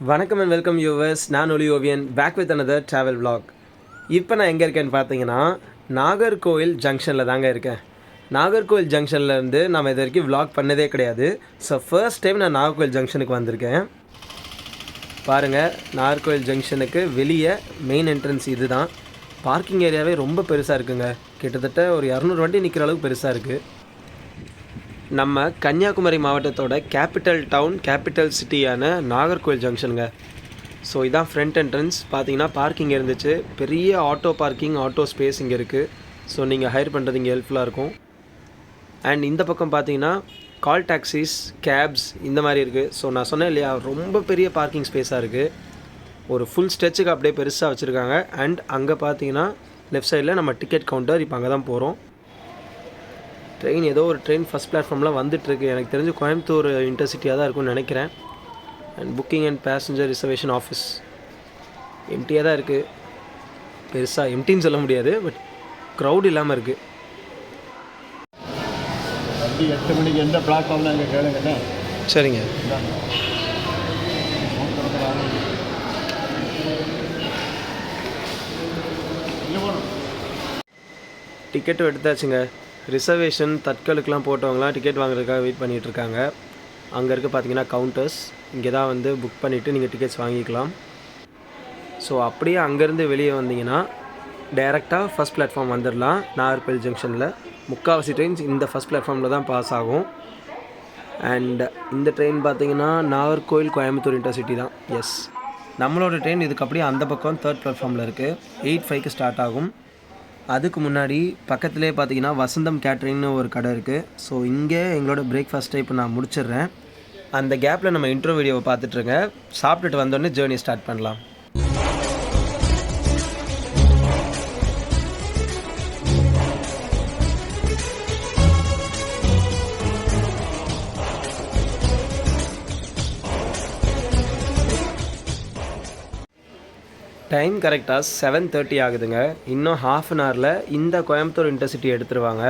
வணக்கம் and welcome yours. நான் Oli Oviyan back with another travel vlog. இப்போ நான் எங்கே இருக்கேன்னு பார்த்தீங்கன்னா நாகர்கோவில் ஜங்ஷனில் தாங்க இருக்கேன். நாகர்கோவில் ஜங்ஷன்லேருந்து நம்ம இது வரைக்கும் vlog பண்ணதே கிடையாது. ஸோ ஃபர்ஸ்ட் டைம் நான் நாகர்கோவில் ஜங்ஷனுக்கு வந்திருக்கேன். பாருங்கள், நாகர்கோவில் ஜங்ஷனுக்கு வெளியே மெயின் என்ட்ரன்ஸ் இது தான். பார்க்கிங் ஏரியாவே ரொம்ப பெருசாக இருக்குங்க. கிட்டத்தட்ட ஒரு 200 வண்டி நிற்கிற அளவுக்கு பெருசாக இருக்குது. நம்ம கன்னியாகுமரி மாவட்டத்தோட கேபிட்டல் டவுன், கேபிட்டல் சிட்டியான நாகர்கோவில் ஜங்ஷனுங்க. ஸோ இதான் ஃப்ரண்ட் என்ட்ரன்ஸ். பார்த்தீங்கன்னா பார்க்கிங் இருந்துச்சு, பெரிய ஆட்டோ பார்க்கிங், ஆட்டோ ஸ்பேஸ் இங்கே இருக்குது. ஸோ நீங்கள் ஹையர் பண்ணுறது இங்கே ஹெல்ப்ஃபுல்லாக இருக்கும். அண்ட் இந்த பக்கம் பார்த்தீங்கன்னா கால் டாக்ஸிஸ், கேப்ஸ் இந்த மாதிரி இருக்குது. ஸோ நான் சொன்னேன் இல்லையா, ரொம்ப பெரிய பார்க்கிங் ஸ்பேஸாக இருக்குது. ஒரு ஃபுல் ஸ்ட்ரெச்சுக்கு அப்படியே பெருசாக வச்சுருக்காங்க. அண்ட் அங்கே பார்த்தீங்கன்னா லெஃப்ட் சைடில் நம்ம டிக்கெட் கவுண்டர். இப்போ அங்கே தான் போகிறோம். ட்ரெயின் ஏதோ ஒரு ட்ரெயின் ஃபஸ்ட் பிளாட்ஃபார்மில் வந்துட்டுருக்கு. எனக்கு தெரிஞ்சு கோயம்புத்தூர் இன்டர்சிட்டியாக தான் இருக்கும்னு நினைக்கிறேன். And booking and passenger reservation office எம்டியாக தான் இருக்குது. பெருசாக எம்டின்னு சொல்ல முடியாது, பட் க்ரௌட் இல்லாமல் இருக்குது. 8 மணிக்கு எந்த பிளாட்ஃபார்மில் அங்கே கேளுங்கண்ணே. சரிங்க. டிக்கெட்டும் எடுத்தாச்சுங்க. ரிசர்வேஷன் தட்கலுக்கெலாம் போட்டவங்களாம் டிக்கெட் வாங்குறதுக்காக வெயிட் பண்ணிகிட்ருக்காங்க. அங்கே இருக்க பார்த்தீங்கன்னா கவுண்டர்ஸ். இங்கே தான் வந்து புக் பண்ணிவிட்டு நீங்கள் டிக்கெட்ஸ் வாங்கிக்கலாம். ஸோ அப்படியே அங்கேருந்து வெளியே வந்தீங்கன்னா டைரெக்டாக ஃபஸ்ட் பிளாட்ஃபார்ம் வந்துடலாம். நாகர்கோவில் ஜங்ஷனில் முக்கால்வாசி ட்ரெயின்ஸ் இந்த ஃபஸ்ட் பிளாட்ஃபார்மில் தான் பாஸ் ஆகும். அண்ட் இந்த ட்ரெயின் பார்த்தீங்கன்னா நாகர்கோவில் கோயம்புத்தூர் இன்டர்சிட்டி தான். எஸ், நம்மளோட ட்ரெயின் இதுக்கு அப்படியே அந்த பக்கம் 3rd பிளாட்ஃபார்மில் இருக்குது. 8:05 ஸ்டார்ட் ஆகும். அதுக்கு முன்னாடி பக்கத்துலேயே பார்த்தீங்கன்னா வசந்தம் கேட்ரிங்னு ஒரு கடை இருக்குது. ஸோ இங்கே எங்களோட பிரேக்ஃபாஸ்ட்டை இப்போ நான் முடிச்சிடுறேன். அந்த கேப்பில் நம்ம இன்ட்ரோ வீடியோவை பார்த்துட்ருங்க. சாப்பிட்டுட்டு வந்தோடனே ஜேர்னி ஸ்டார்ட் பண்ணலாம். டைம் கரெக்டாக 7:30 ஆகுதுங்க. இன்னும் ½ அன் ஹவரில் இந்த கோயம்புத்தூர் இன்டர்சிட்டி எடுத்துருவாங்க.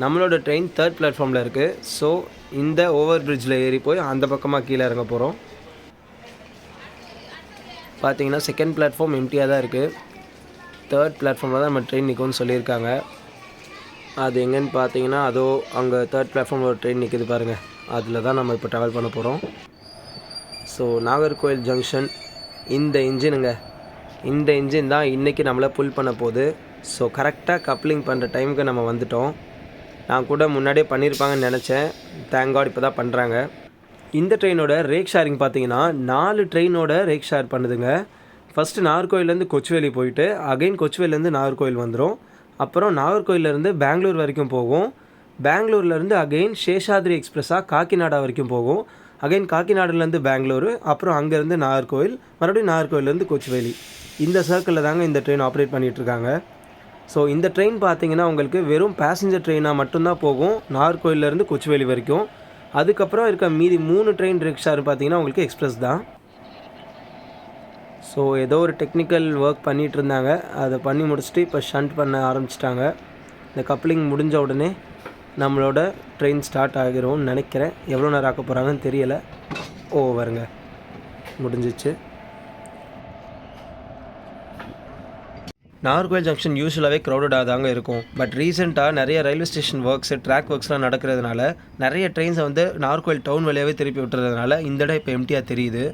நம்மளோட ட்ரெயின் 3rd பிளாட்ஃபார்மில் இருக்குது. ஸோ இந்த ஓவர் பிரிட்ஜில் ஏறி போய் அந்த பக்கமாக கீழே இறங்க போகிறோம். பார்த்தீங்கன்னா 2nd பிளாட்ஃபார்ம் எம்டியாக தான் இருக்குது. 3rd பிளாட்ஃபார்மில் தான் நம்ம ட்ரெயின் நிற்கும்னு சொல்லியிருக்காங்க. அது எங்கேன்னு பார்த்தீங்கன்னா அதோ அங்கே 3rd பிளாட்ஃபார்மில் ஒரு ட்ரெயின் நிற்குது பாருங்கள். அதில் தான் நம்ம இப்போ ட்ராவல் பண்ண போகிறோம். ஸோ நாகர்கோவில் ஜங்ஷன் இந்த இன்ஜினுங்க. இந்த இன்ஜின் தான் இன்றைக்கி நம்மளை புல் பண்ண போகுது. ஸோ கரெக்டாக கப்ளிங் பண்ணுற டைமுக்கு நம்ம வந்துட்டோம். நான் கூட முன்னாடியே பண்ணியிருப்பாங்கன்னு நினச்சேன். தேங்க் காட் இப்போ தான் பண்ணுறாங்க. இந்த ட்ரெயினோட ரேக் ஷேரிங் பார்த்தீங்கன்னா 4 ட்ரெயினோட ரேக் ஷேர் பண்ணுதுங்க. ஃபஸ்ட்டு நாகர்கோவிலேருந்து கொச்சுவேலி போயிட்டு அகைன் கொச்சுவேலேருந்து நாகர்கோவில் வந்துடும். அப்புறம் நாகர்கோவிலேருந்து பெங்களூர் வரைக்கும் போகும். பெங்களூர்லேருந்து அகைன் சேஷாத்ரி எக்ஸ்பிரஸாக காக்கிநாடா வரைக்கும் போகும். அகைன் காக்கிநாடுலேருந்து பெங்களூரு, அப்புறம் அங்கேருந்து நாகர்கோவில், மறுபடியும் நாகர்கோவிலேருந்து கொச்சுவேலி. இந்த சர்க்கிளில் தாங்க இந்த ட்ரெயின் ஆப்ரேட் பண்ணிகிட்ருக்காங்க. ஸோ இந்த ட்ரெயின் பார்த்தீங்கன்னா உங்களுக்கு வெறும் பேசஞ்சர் ட்ரெயினாக மட்டும்தான் போகும் நாகர்கோவிலேருந்து கொச்சுவேலி வரைக்கும். அதுக்கப்புறம் இருக்க மீதி 3 ட்ரெயின் ரிக்ஷார் பார்த்தீங்கன்னா உங்களுக்கு எக்ஸ்பிரஸ் தான். ஸோ ஏதோ ஒரு டெக்னிக்கல் ஒர்க் பண்ணிகிட்டு இருந்தாங்க. அதை பண்ணி முடிச்சுட்டு இப்போ ஷண்ட் பண்ண ஆரம்பிச்சிட்டாங்க. இந்த கப்ளிங் முடிஞ்ச உடனே நம்மளோட ட்ரெயின் ஸ்டார்ட் ஆகிரும்னு நினைக்கிறேன். எவ்வளோ நேரம் ஆக்க போகிறாங்கன்னு தெரியலை. வருங்க, முடிஞ்சிச்சு. நாகர்கோவில் ஜங்ஷன் யூஸ்வலாகவே க்ரௌடடாக தாங்க இருக்கும். பட் ரீசெண்டாக நிறைய ரயில்வே ஸ்டேஷன் ஒர்க்ஸு, ட்ராக் ஒர்க்ஸ்லாம் நடக்கிறதுனால நிறைய ட்ரெயின்ஸை வந்து நாகர்கோவில் டவுன் வழியாகவே திருப்பி விட்டுறதுனால இந்த இடம் இப்போ எம்டியாக தெரியுது.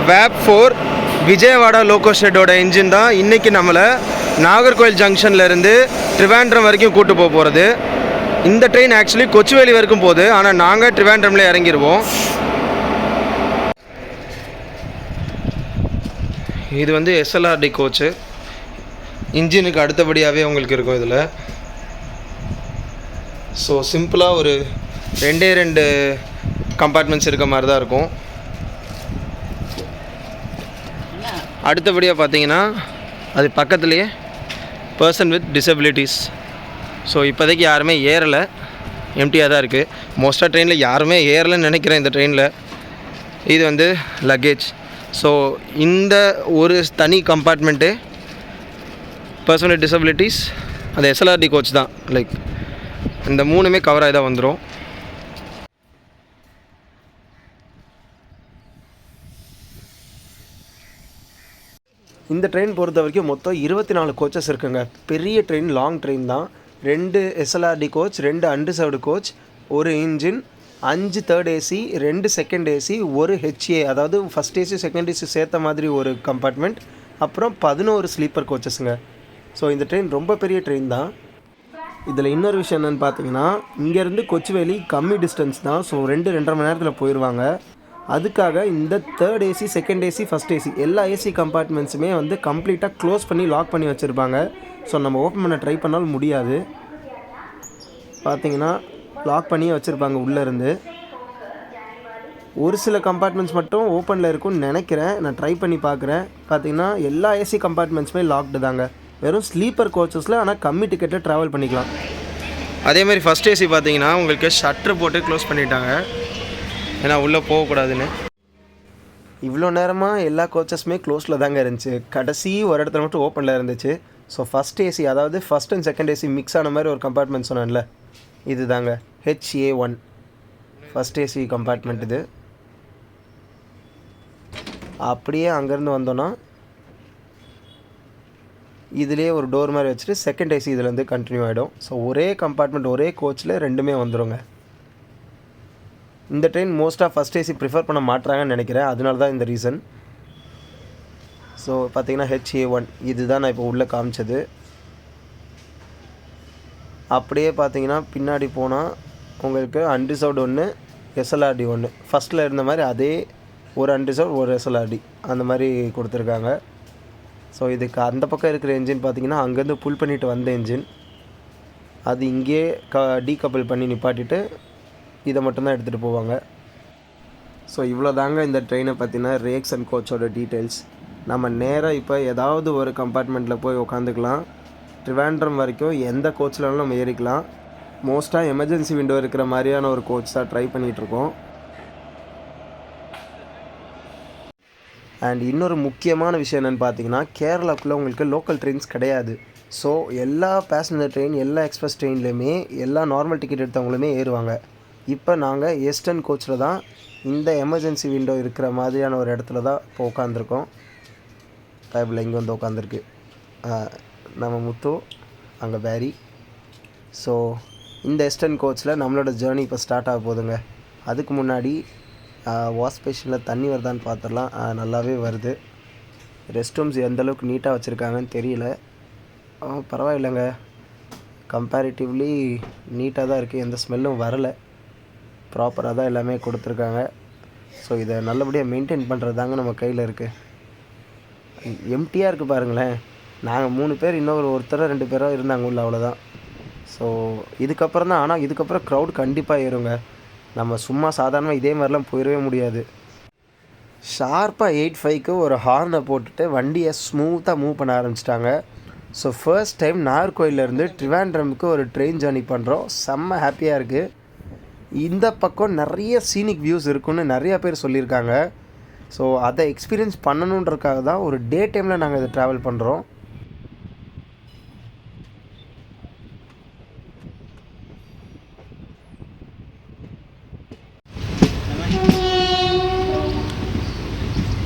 வேப் 4 விஜயவாடா லோக்கோ ஷெட்டோட இன்ஜின் தான் இன்றைக்கி நம்மளை நாகர்கோவில் ஜங்ஷன்லேருந்து ட்ரிவாண்ட்ரம் வரைக்கும் கூட்டு போக போகிறது. இந்த ட்ரெயின் ஆக்சுவலி கொச்சுவேலி வரைக்கும் போகுது. ஆனால் நாங்கள் ட்ரிவாண்ட்ரமில் இறங்கிடுவோம். இது வந்து எஸ்எல்ஆர்டி கோச்சு. இன்ஜினுக்கு அடுத்தபடியாகவே உங்களுக்கு இருக்கும் இதில். ஸோ சிம்பிளாக ஒரு 2 கம்பார்ட்மெண்ட்ஸ் இருக்க மாதிரி தான் இருக்கும். அடுத்தபடியாக பார்த்தீங்கன்னா அது பக்கத்துலேயே பர்சன் வித் டிசபிலிட்டிஸ். ஸோ இப்போதைக்கு யாருமே ஏறலை, எம்டியாக தான் இருக்குது. மோஸ்ட்டாக ட்ரெயினில் யாருமே ஏறலைன்னு நினைக்கிறேன் இந்த ட்ரெயினில். இது வந்து லக்கேஜ். ஸோ இந்த ஒரு தனி கம்பார்ட்மெண்ட்டு பர்சன் வித் டிசபிலிட்டிஸ், அது எஸ்எல்ஆர்டி கோச் தான். லைக் இந்த 3மே கவர் ஆகி தான் வந்துடும். இந்த ட்ரெயின் பொறுத்த வரைக்கும் மொத்தம் 24 கோச்சஸ் இருக்குங்க. பெரிய ட்ரெயின், லாங் ட்ரெயின் தான். 2 SLRD கோச், 2 அன்ரிசர்வ்டு கோச், ஒரு engine, 5 third AC, 2 second AC, ஒரு HA, அதாவது ஃபஸ்ட் ஏசி செகண்ட் ஏசி சேர்த்த மாதிரி ஒரு கம்பார்ட்மெண்ட், அப்புறம் 11 ஸ்லீப்பர் கோச்சஸுங்க. ஸோ இந்த ட்ரெயின் ரொம்ப பெரிய ட்ரெயின் தான். இதில் இன்னொரு விஷயம் என்னென்னு பார்த்தீங்கன்னா, இங்கேருந்து கொச்சுவேலி கம்மி டிஸ்டன்ஸ் தான். ஸோ 2-2.5 மணி நேரத்தில் போயிடுவாங்க. அதுக்காக இந்த third AC, second AC, first AC எல்லா ஏசி கம்பார்ட்மெண்ட்ஸுமே வந்து கம்ப்ளீட்டாக க்ளோஸ் பண்ணி லாக் பண்ணி வச்சுருப்பாங்க. ஸோ நம்ம ஓப்பன் பண்ண ட்ரை பண்ணாலும் முடியாது. பார்த்தீங்கன்னா லாக் பண்ணியே வச்சுருப்பாங்க உள்ளேருந்து. ஒரு சில கம்பார்ட்மெண்ட்ஸ் மட்டும் ஓப்பனில் இருக்கும்னு நினைக்கிறேன். நான் ட்ரை பண்ணி பார்க்குறேன். பார்த்தீங்கன்னா எல்லா ஏசி கம்பார்ட்மெண்ட்ஸுமே லாக்டு தாங்க. வெறும் ஸ்லீப்பர் கோச்சஸில் ஆனால் கம்மி டிக்கெட்டில் ட்ராவல் பண்ணிக்கலாம். அதேமாதிரி ஃபஸ்ட் ஏசி பார்த்தீங்கன்னா உங்களுக்கு ஷட்டர் போட்டு க்ளோஸ் பண்ணிட்டாங்க, ஏன்னா உள்ளே போகக்கூடாதுன்னு. இவ்வளோ நேரமாக எல்லா கோச்சஸுமே க்ளோஸில் தாங்க இருந்துச்சு. கடைசி ஒரு இடத்துல மட்டும் ஓப்பனில் இருந்துச்சு. ஸோ ஃபஸ்ட் ஏசி, அதாவது first and second AC mix ஆன மாதிரி ஒரு கம்பார்ட்மெண்ட் சொன்னேன்ல, இது தாங்க HA1 ஃபஸ்ட் ஏசி கம்பார்ட்மெண்ட். இது அப்படியே அங்கேருந்து வந்தோன்னா இதுலேயே ஒரு டோர் மாதிரி வச்சுட்டு செகண்ட் ஏசி இதுலேருந்து கண்டினியூ ஆகிடும். ஸோ ஒரே கம்பார்ட்மெண்ட், ஒரே கோச்சில் ரெண்டுமே வந்துடுங்க. இந்த ட்ரெயின் மோஸ்ட்டாக ஃபஸ்ட் ஏசி ப்ரிஃபர் பண்ண மாட்டுறாங்கன்னு நினைக்கிறேன். அதனால தான் இந்த ரீசன். ஸோ பார்த்தீங்கன்னா HA1 இது தான் நான் இப்போ உள்ளே காமிச்சது. அப்படியே பார்த்தீங்கன்னா பின்னாடி போனால் உங்களுக்கு அன்ரிசர்வ்டு 1, SLRD 1, ஃபஸ்ட்டில் இருந்த மாதிரி அதே ஒரு அன்ரிசர்வ், ஒரு SLRD அந்த மாதிரி கொடுத்துருக்காங்க. ஸோ இதுக்கு அந்த பக்கம் இருக்கிற என்ஜின் பார்த்தீங்கன்னா அங்கேருந்து புல் பண்ணிவிட்டு வந்த என்ஜின், அது இங்கேயே டீகப்பிள் பண்ணி நிப்பாட்டிட்டு இதை மட்டும்தான் எடுத்துகிட்டு போவாங்க. ஸோ இவ்வளோ தாங்க இந்த ட்ரெயினை பற்றின ரேக்ஸ் அண்ட் கோச்சோட டீட்டெயில்ஸ். நம்ம நேராக இப்போ ஏதாவது ஒரு கம்பார்ட்மெண்ட்டில் போய் உட்காந்துக்கலாம். ட்ரிவாண்ட்ரம் வரைக்கும் எந்த கோச்சில்னாலும் நம்ம ஏறிக்கலாம். மோஸ்ட்டாக எமர்ஜென்சி விண்டோ இருக்கிற மாதிரியான ஒரு கோச் தான் ட்ரை பண்ணிகிட்ருக்கோம். அண்ட் இன்னொரு முக்கியமான விஷயம் என்னென்னு பார்த்தீங்கன்னா, கேரளாவுக்குள்ளே உங்களுக்கு லோக்கல் ட்ரெயின்ஸ் கிடையாது. ஸோ எல்லா பேசஞ்சர் ட்ரெயின், எல்லா எக்ஸ்பிரஸ் ட்ரெயின்லேயுமே எல்லா நார்மல் டிக்கெட் எடுத்தவங்களுமே ஏறுவாங்க. இப்போ நாங்கள் எஸ்டர்ன் கோச்சில் தான் இந்த எமர்ஜென்சி விண்டோ இருக்கிற மாதிரியான ஒரு இடத்துல தான் இப்போ உட்காந்துருக்கோம். டேபிள் இங்கே வந்து உட்காந்துருக்கு நம்ம முத்து, அங்கே பேரி. ஸோ இந்த எஸ்டர்ன் கோச்சில் நம்மளோட ஜேர்னி இப்போ ஸ்டார்ட் ஆக போகுதுங்க. அதுக்கு முன்னாடி வாஷ் ஸ்டேஷனில் தண்ணி வருதான்னு பார்த்துடலாம். நல்லாவே வருது. ரெஸ்ட் ரூம்ஸ் எந்தளவுக்கு நீட்டாக வச்சுருக்காங்கன்னு தெரியல. பரவாயில்லைங்க, கம்பேரிட்டிவ்லி நீட்டாக தான் இருக்குது. எந்த ஸ்மெல்லும் வரலை. ப்ராப்பராக தான் எல்லாமே கொடுத்துருக்காங்க. ஸோ இதை நல்லபடியாக மெயின்டைன் பண்ணுறது தாங்க நம்ம கையில் இருக்குது. எம்டியாக இருக்குது பாருங்களேன். நாங்கள் 3 பேர், இன்னொரு ஒருத்தரோ 2 பேரோ இருந்தாங்க உள்ள, அவ்வளோதான். ஸோ இதுக்கப்புறம் தான், ஆனால் இதுக்கப்புறம் க்ரௌட் கண்டிப்பாக ஏறுங்க. நம்ம சும்மா சாதாரணமாக இதே மாதிரிலாம் போயிடவே முடியாது. ஷார்ப்பாக 8:05க்கு ஒரு ஹார்னை போட்டுட்டு வண்டியை ஸ்மூத்தாக மூவ் பண்ண ஆரம்பிச்சிட்டாங்க. ஸோ ஃபர்ஸ்ட் டைம் நாகர்கோயிலேருந்து ட்ரிவாண்ட்ரமுக்கு ஒரு ட்ரெயின் ஜேர்னி பண்ணுறோம். செம்ம ஹாப்பியாக இருக்குது. இந்த பக்கம் நிறைய சீனிக் வியூஸ் இருக்குன்னு நிறையா பேர் சொல்லியிருக்காங்க. ஸோ அதை எக்ஸ்பீரியன்ஸ் பண்ணணுன்றதுக்காக தான் ஒரு டே டைமில் நாங்கள் இதை ட்ராவல் பண்ணுறோம்.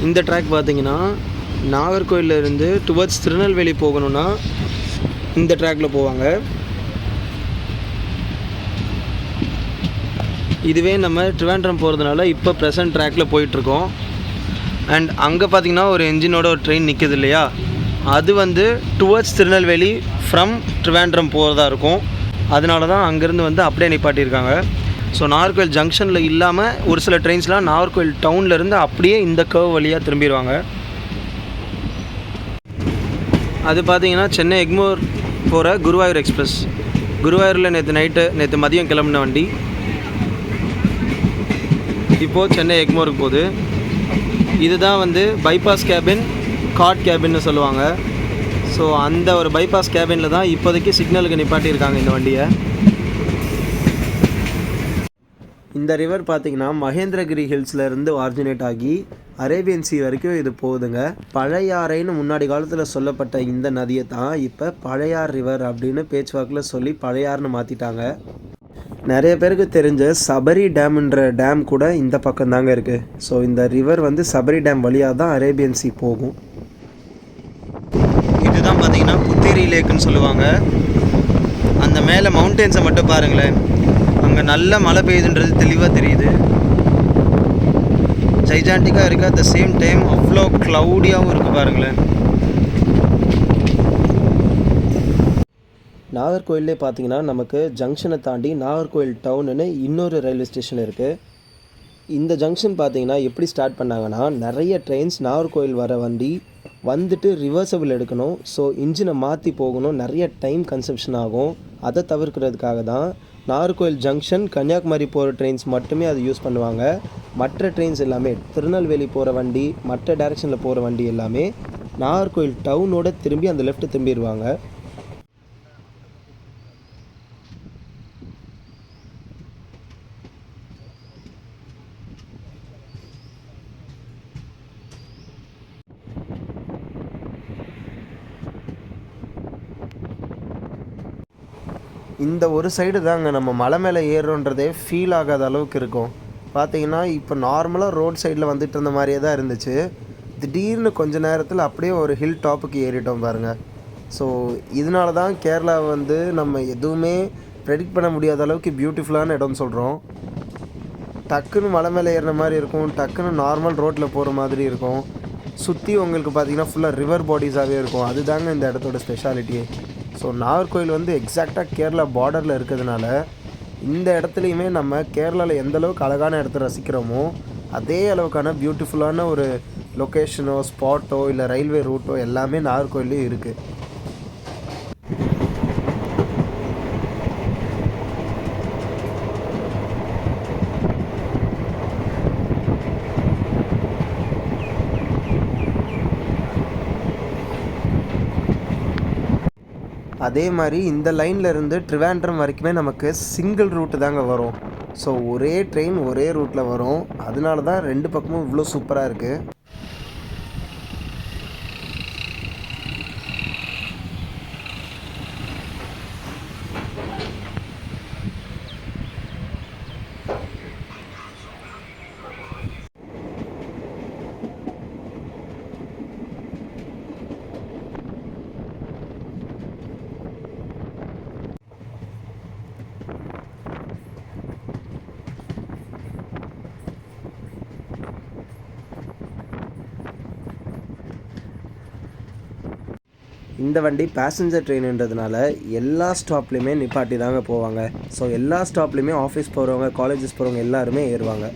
இந்த ட்ராக் பார்த்தீங்கன்னா நாகர்கோயிலேருந்து டுவர்ட்ஸ் திருநெல்வேலி போகணுன்னா இந்த ட்ராக்கில் போவாங்க. இதுவே நம்ம ட்ரிவாண்ட்ரம் போகிறதுனால இப்போ ப்ரெசன்ட் ட்ராக்கில் போயிட்டுருக்கோம். அண்ட் அங்கே பார்த்தீங்கன்னா ஒரு என்ஜினோட ஒரு ட்ரெயின் நிற்கிது இல்லையா, அது வந்து டுவர்ட்ஸ் திருநெல்வேலி ஃப்ரம் ட்ரிவாண்ட்ரம் போகிறதா இருக்கும். அதனால தான் அங்கேருந்து வந்து அப்படியே நிப்பாட்டியிருக்காங்க. ஸோ நாகர்கோயில் ஜங்ஷனில் இல்லாமல் ஒரு சில ட்ரெயின்ஸ்லாம் நாகர்கோயில் டவுன்லேருந்து அப்படியே இந்த கர்வ் வழியாக திரும்பிடுவாங்க. அது பார்த்தீங்கன்னா சென்னை எக்மோர் போகிற குருவாயூர் எக்ஸ்பிரஸ். குருவாயூரில் நேற்று மதியம் கிளம்பின வண்டி இப்போது சென்னை எக்மோருக்கு போகுது. இதுதான் வந்து பைபாஸ் கேபின், காட் கேபின்னு சொல்லுவாங்க. ஸோ அந்த ஒரு பைபாஸ் கேபினில் தான் இப்போதைக்கு சிக்னலுக்கு நிப்பாட்டியிருக்காங்க இந்த வண்டியை. இந்த ரிவர் பார்த்திங்கன்னா மகேந்திரகிரி ஹில்ஸ்லேருந்து ஆரிஜினேட் ஆகி அரேபியன் சி வரைக்கும் இது போகுதுங்க. பழையாறைன்னு முன்னாடி காலத்தில் சொல்லப்பட்ட இந்த நதியை தான் இப்போ பழையார் ரிவர் அப்படின்னு பேச்சுவாக்கில் சொல்லி பழையார்னு மாற்றிட்டாங்க. நிறைய பேருக்கு தெரிஞ்ச சபரி டேம்ன்ற டேம் கூட இந்த பக்கம் தாங்க இருக்குது. ஸோ இந்த ரிவர் வந்து சபரி டேம் வழியாக தான் அரேபியன் சி போகும். லேக்குன்னு சொல்லுவாங்க. அந்த மேலே மவுண்டென்ஸை மட்டும் பாருங்களேன், அங்கே நல்ல மழை பெய்யுதுன்றது தெளிவாக தெரியுது. ஜைஜாண்டிக்காக இருக்குது, அட் த சேம் டைம் அவ்வளோ க்ளவுடியாகவும் இருக்குது பாருங்களேன். நாகர்கோயிலே பார்த்தீங்கன்னா நமக்கு ஜங்ஷனை தாண்டி நாகர்கோயில் டவுனுன்னு இன்னொரு ரயில்வே ஸ்டேஷன் இருக்குது. இந்த ஜங்ஷன் பார்த்தீங்கன்னா எப்படி ஸ்டார்ட் பண்ணாங்கன்னா, நிறைய ட்ரெயின்ஸ் நாகர்கோயில் வர வண்டி வந்துட்டு ரிவர்சபிள் எடுக்கணும். ஸோ இன்ஜினை மாற்றி போகணும், நிறைய டைம் கன்சப்ஷன் ஆகும். அதை தவிர்க்கிறதுக்காக தான் நாகர்கோயில் ஜங்ஷன் கன்னியாகுமரி போகிற ட்ரெயின்ஸ் மட்டுமே அதை யூஸ் பண்ணுவாங்க. மற்ற ட்ரெயின்ஸ் எல்லாமே திருநெல்வேலி போகிற வண்டி, மற்ற டைரெக்ஷனில் போகிற வண்டி எல்லாமே நாகர்கோயில் டவுனோட திரும்பி அந்த லெஃப்ட் திரும்பிடுவாங்க. இந்த ஒரு சைடு தாங்க நம்ம மலை மேலே ஏறுறோன்றதே ஃபீல் ஆகாத அளவுக்கு இருக்கும். பார்த்தீங்கன்னா இப்போ நார்மலாக ரோட் சைடில் வந்துட்டு இருந்த மாதிரியே தான் இருந்துச்சு. திடீர்னு கொஞ்ச நேரத்தில் அப்படியே ஒரு ஹில் டாப்புக்கு ஏறிட்டோம் பாருங்கள். ஸோ இதனால தான் கேரளா வந்து நம்ம எதுவுமே ப்ரெடிக்ட் பண்ண முடியாத அளவுக்கு பியூட்டிஃபுல்லான இடம்னு சொல்கிறோம். டக்குன்னு மலை மேலே ஏறின மாதிரி இருக்கும், டக்குன்னு நார்மல் ரோட்டில் போகிற மாதிரி இருக்கும். சுற்றி உங்களுக்கு பார்த்தீங்கன்னா ஃபுல்லாக ரிவர் பாடிஸாகவே இருக்கும். அதுதாங்க இந்த இடத்தோட ஸ்பெஷாலிட்டியே. ஸோ நாகர்கோயில் வந்து எக்ஸாக்டாக கேரளா பார்டரில் இருக்கிறதுனால இந்த இடத்துலையுமே நம்ம கேரளாவில் எந்த அளவுக்கு அழகான இடத்த ரசிக்கிறோமோ அதே அளவுக்கான பியூட்டிஃபுல்லான ஒரு லொக்கேஷனோ ஸ்பாட்டோ இல்லை ரயில்வே ரூட்டோ எல்லாமே நாகர்கோயிலே இருக்குது. அதே மாதிரி இந்த லைனில் இருந்து ட்ரிவாண்ட்ரம் வரைக்குமே நமக்கு சிங்கிள் ரூட்டு தாங்க வரும். ஸோ ஒரே ட்ரெயின் ஒரே ரூட்டில் வரும். அதனால தான் ரெண்டு பக்கமும் இவ்வளோ சூப்பராக இருக்குது. இந்த வண்டி பேசஞ்சர் ட்ரெயின்ன்றதுனால எல்லா ஸ்டாப்லேயுமே நிப்பாட்டி தாங்க போவாங்க. ஸோ எல்லா ஸ்டாப்லேயுமே ஆஃபீஸ் போகிறவங்க, காலேஜஸ் போகிறவங்க எல்லாருமே ஏறுவாங்க.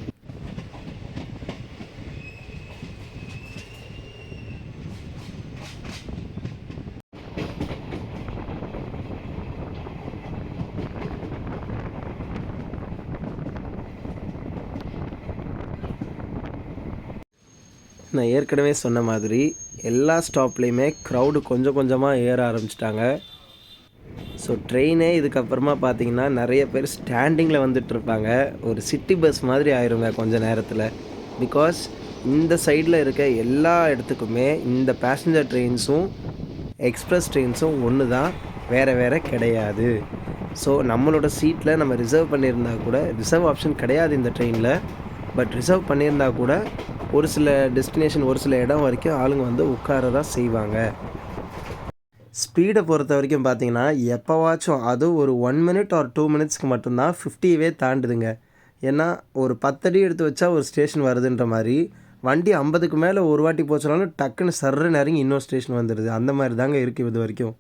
நான் ஏற்கனவே சொன்ன மாதிரி எல்லா ஸ்டாப்லேயுமே க்ரௌடு கொஞ்சம் கொஞ்சமாக ஏற ஆரம்பிச்சிட்டாங்க. ஸோ ட்ரெயினே இதுக்கப்புறமா பார்த்தீங்கன்னா நிறைய பேர் ஸ்டாண்டிங்கில் வந்துட்டுருப்பாங்க. ஒரு சிட்டி பஸ் மாதிரி ஆயிருங்க கொஞ்சம் நேரத்தில். பிகாஸ் இந்த சைடில் இருக்க எல்லா இடத்துக்குமே இந்த பேசஞ்சர் ட்ரெயின்ஸும் எக்ஸ்ப்ரெஸ் ட்ரெயின்ஸும் ஒன்று தான், வேறு வேறு கிடையாது. ஸோ நம்மளோட சீட்டில் நம்ம ரிசர்வ் பண்ணியிருந்தா கூட, ரிசர்வ் ஆப்ஷன் கிடையாது இந்த ட்ரெயினில், பட் ரிசர்வ் பண்ணியிருந்தா கூட ஒரு சில டெஸ்டினேஷன், ஒரு சில இடம் வரைக்கும் ஆளுங்க வந்து உட்கார தான் செய்வாங்க. ஸ்பீடை பொறுத்த வரைக்கும் பார்த்தீங்கன்னா எப்போவாச்சும் அதுவும் ஒரு 1 minute or 2 minutesக்கு மட்டும்தான் 50வே தாண்டுதுங்க. ஏன்னா ஒரு 10 அடி எடுத்து வச்சா ஒரு ஸ்டேஷன் வருதுன்ற மாதிரி வண்டி 50க்கு மேலே ஒரு வாட்டி போச்சுனாலும் டக்குன்னு சர்றன்னு இறங்கி இன்னொரு ஸ்டேஷன் வந்துடுது. அந்த மாதிரி தாங்க இருக்குது இது வரைக்கும்.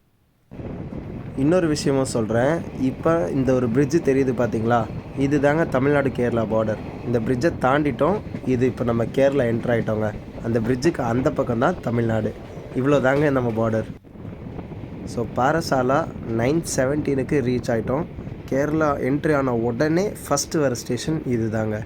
இன்னொரு விஷயமும் சொல்கிறேன். இப்போ இந்த ஒரு பிரிட்ஜு தெரியுது பார்த்தீங்களா, இது தாங்க தமிழ்நாடு கேரளா பார்டர். இந்த பிரிட்ஜை தாண்டிட்டோம், இது இப்போ நம்ம கேரளா என்ட்ரு ஆகிட்டோங்க. அந்த பிரிட்ஜுக்கு அந்த பக்கம் தான் தமிழ்நாடு. இவ்வளோ தாங்க நம்ம பார்டர். ஸோ பாரசாலா 9:17க்கு ரீச் ஆகிட்டோம். கேரளா என்ட்ரி ஆன உடனே ஃபஸ்ட்டு வர ஸ்டேஷன் இது தாங்க.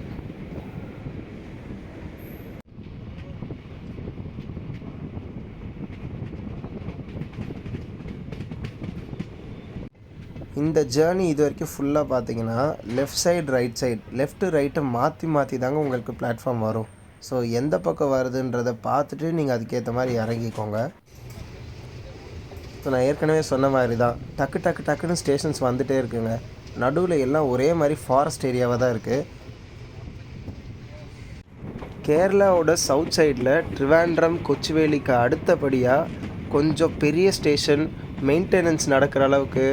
இந்த ஜேர்னி இது வரைக்கும் ஃபுல்லாக பார்த்தீங்கன்னா left side right side, left ரைட்டை மாற்றி மாற்றி தாங்க உங்களுக்கு பிளாட்ஃபார்ம் வரும். ஸோ எந்த பக்கம் வருதுன்றதை பார்த்துட்டு நீங்கள் அதுக்கேற்ற மாதிரி இறங்கிக்கோங்க. ஸோ நான் ஏற்கனவே சொன்ன மாதிரி தான் டக்கு டக்கு டக்குன்னு ஸ்டேஷன்ஸ் வந்துகிட்டே இருக்குங்க. நடுவில் எல்லாம் ஒரே மாதிரி ஃபாரஸ்ட் ஏரியாவாக தான் இருக்குது. கேரளாவோட சவுத் சைடில் ட்ரிவாண்ட்ரம், கொச்சுவேலிக்கு அடுத்தபடியாக கொஞ்சம் பெரிய ஸ்டேஷன் மெயின்டெனன்ஸ் நடக்கிற அளவுக்கு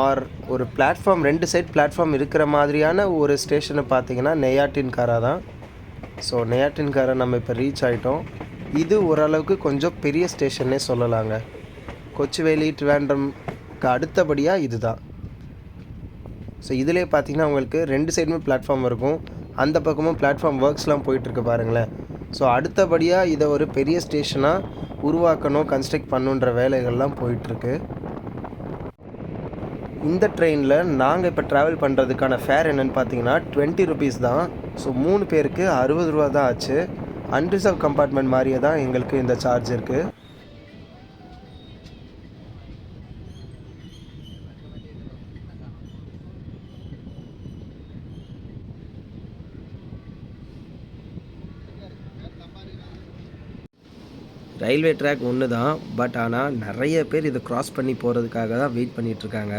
ஆர் ஒரு பிளாட்ஃபார்ம் 2 சைட் பிளாட்ஃபார்ம் இருக்கிற மாதிரியான ஒரு ஸ்டேஷனை பார்த்தீங்கன்னா நெய்யாட்டின்கரா தான். ஸோ நெய்யாட்டின்கரா நம்ம இப்போ ரீச் ஆகிட்டோம். இது ஓரளவுக்கு கொஞ்சம் பெரிய ஸ்டேஷன்னே சொல்லலாங்க. கொச்சுவேலி ட்ரிவாண்ட்ரம்க்கு அடுத்தபடியாக இது தான். ஸோ இதிலே பார்த்தீங்கன்னா உங்களுக்கு 2 சைடுமே பிளாட்ஃபார்ம் இருக்கும். அந்த பக்கமும் பிளாட்ஃபார்ம் ஒர்க்ஸ்லாம் போயிட்டுருக்கு பாருங்களேன். ஸோ அடுத்தபடியாக இதை ஒரு பெரிய ஸ்டேஷனாக உருவாக்கணும், கன்ஸ்ட்ரக்ட் பண்ணுன்ற வேலைகள்லாம் போயிட்டுருக்கு. இந்த ட்ரெயினில் நாங்கள் இப்போ ட்ராவல் பண்ணுறதுக்கான ஃபேர் என்னென்னு பார்த்தீங்கன்னா 20 ருபீஸ் தான். ஸோ 3 பேருக்கு 60 ரூபா தான் ஆச்சு. அன்ரிசர்வ் கம்பார்ட்மெண்ட் மாதிரியே தான் எங்களுக்கு இந்த சார்ஜ் இருக்குது. ரயில்வே ட்ராக் ஒன்று தான், பட் ஆனால் நிறைய பேர் இதை க்ராஸ் பண்ணி போகிறதுக்காக தான் வெயிட் பண்ணிகிட்ருக்காங்க.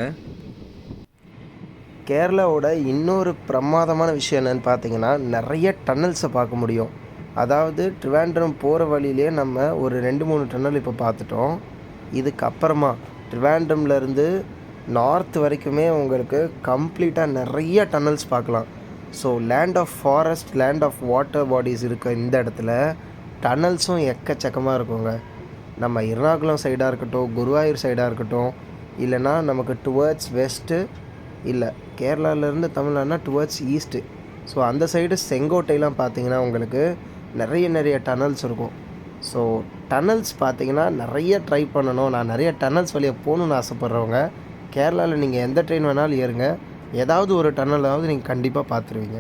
கேரளாவோட இன்னொரு பிரமாதமான விஷயம் என்னென்னு பார்த்தீங்கன்னா நிறைய டன்னல்ஸை பார்க்க முடியும். அதாவது ட்ரிவாண்ட்ரம் போகிற வழியிலே நம்ம ஒரு 2-3 டன்னல் இப்போ பார்த்துட்டோம். இதுக்கப்புறமா ட்ரிவாண்ட்ரம்லேருந்து நார்த் வரைக்குமே உங்களுக்கு கம்ப்ளீட்டாக நிறைய டன்னல்ஸ் பார்க்கலாம். So land of forest, land of water bodies இருக்க இந்த இடத்துல டன்னல்ஸும் எக்கச்சக்கமாக இருக்குங்க. நம்ம எர்ணாகுளம் சைடாக இருக்கட்டும், குருவாயூர் சைடாக இருக்கட்டும், இல்லைனா நமக்கு டுவர்ட்ஸ் வெஸ்ட்டு, இல்லை கேரளாவிலேருந்து தமிழ்நாடுனா டுவர்ட்ஸ் ஈஸ்ட்டு. ஸோ அந்த சைடு செங்கோட்டையெலாம் பார்த்திங்கன்னா உங்களுக்கு நிறைய டன்னல்ஸ் இருக்கும். ஸோ டன்னல்ஸ் பார்த்திங்கன்னா நிறைய ட்ரை பண்ணணும், நான் நிறைய டன்னல்ஸ் வழியாக போகணுன்னு ஆசைப்பட்றவங்க கேரளாவில் நீங்கள் எந்த ட்ரெயின் வேணாலும் ஏறுங்க, ஏதாவது ஒரு டன்னலாவது நீங்கள் கண்டிப்பாக பார்த்துருவீங்க.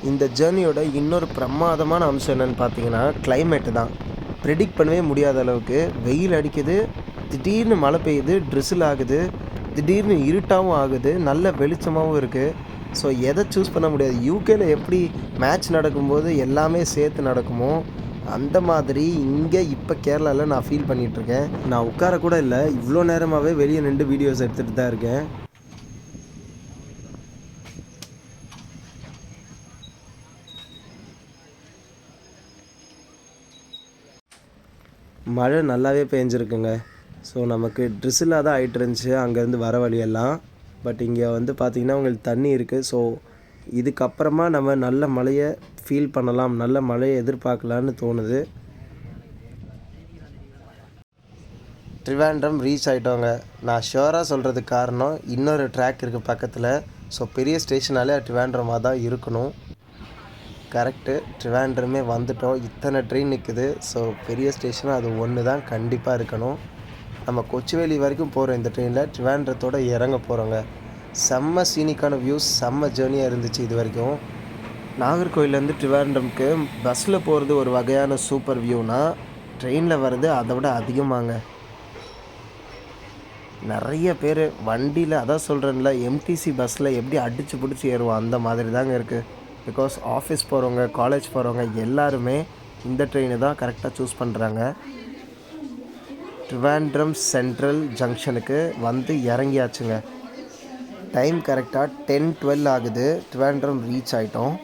இந்த ஜேர்னியோட இன்னொரு பிரமாதமான அம்சம் என்னென்னு பார்த்தீங்கன்னா கிளைமேட்டு தான். ப்ரெடிக்ட் பண்ணவே முடியாத அளவுக்கு வெயில் அடிக்குது, திடீர்னு மழை பெய்யுது, ட்ரிசில் ஆகுது, திடீர்னு இருட்டாகவும் ஆகுது, நல்ல வெளிச்சமாகவும் இருக்குது. ஸோ எதை சூஸ் பண்ண முடியாது. யூகேல எப்படி மேட்ச் நடக்கும்போது எல்லாமே சேர்த்து நடக்குமோ அந்த மாதிரி இங்கே இப்போ கேரளாவில் நான் ஃபீல் பண்ணிகிட்ருக்கேன். நான் உட்கார கூட இல்லை, இவ்வளோ நேரமாகவே வெளியே நின்று வீடியோஸ் எடுத்துகிட்டு தான் இருக்கேன். மழை நல்லாவே பெஞ்சிருக்குங்க. ஸோ நமக்கு ட்ரிசிலாக தான் ஆகிட்டு இருந்துச்சு அங்கேருந்து வர வழியெல்லாம். பட் இங்கே வந்து பார்த்திங்கன்னா உங்களுக்கு தண்ணி இருக்குது. ஸோ இதுக்கப்புறமா நம்ம நல்ல மழையை ஃபீல் பண்ணலாம், நல்ல மழையை எதிர்பார்க்கலான்னு தோணுது. ட்ரிவாண்ட்ரம் ரீச் ஆகிட்டோங்க. நான் ஷுவராக சொல்கிறதுக்கு காரணம் இன்னொரு ட்ராக் இருக்குது பக்கத்தில். ஸோ பெரிய ஸ்டேஷனாலே ட்ரிவாண்ட்ரமாக தான் இருக்கணும். கரெக்டு, ட்ரிவாண்ட்ரமே வந்துட்டோம். இத்தனை ட்ரெயின் நிற்குது. ஸோ பெரிய ஸ்டேஷனாக அது ஒன்று தான் கண்டிப்பாக இருக்கணும். நம்ம கொச்சுவேலி வரைக்கும் போகிறோம் இந்த ட்ரெயினில். ட்ரிவாண்ட்ரத்தோடு இறங்க போகிறோங்க. செம்ம சீனிக்கான வியூஸ், செம்ம ஜேர்னியாக இருந்துச்சு இது வரைக்கும். நாகர்கோயிலேருந்து ட்ரிவாண்ட்ரம்க்கு பஸ்ஸில் போகிறது ஒரு வகையான சூப்பர் வியூனா, ட்ரெயினில் வர்றது அதை விட அதிகமாங்க. நிறைய பேர் வண்டியில், அதான் சொல்கிறேன்ல, எம்டிசி பஸ்ஸில் எப்படி அடித்து பிடிச்சி ஏறுவோம் அந்த மாதிரி தாங்க இருக்குது. பிகாஸ் ஆஃபீஸ் போகிறவங்க, காலேஜ் போகிறவங்க எல்லாருமே இந்த ட்ரெயினை தான் கரெக்டாக சூஸ் பண்ணுறாங்க. ட்ரிவாண்ட்ரம் சென்ட்ரல் ஜங்ஷனுக்கு வந்து இறங்கியாச்சுங்க. டைம் கரெக்டாக 10:12 ஆகுது. ட்ரிவாண்ட்ரம் ரீச் ஆகிட்டோம்.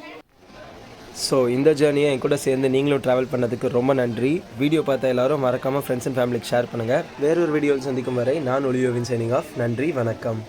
ஸோ இந்த ஜேர்னியை என் கூட சேர்ந்து நீங்களும் ட்ராவல் பண்ணதுக்கு ரொம்ப நன்றி. வீடியோ பார்த்த எல்லோரும் மறக்காமல் ஃப்ரெண்ட்ஸ் அண்ட் ஃபேமிலிக்கு ஷேர் பண்ணுங்கள். வேறொரு வீடியோவில் சந்திக்கும் வரை நான் ஒலியோவின் சைனிங் ஆஃப். நன்றி, வணக்கம்.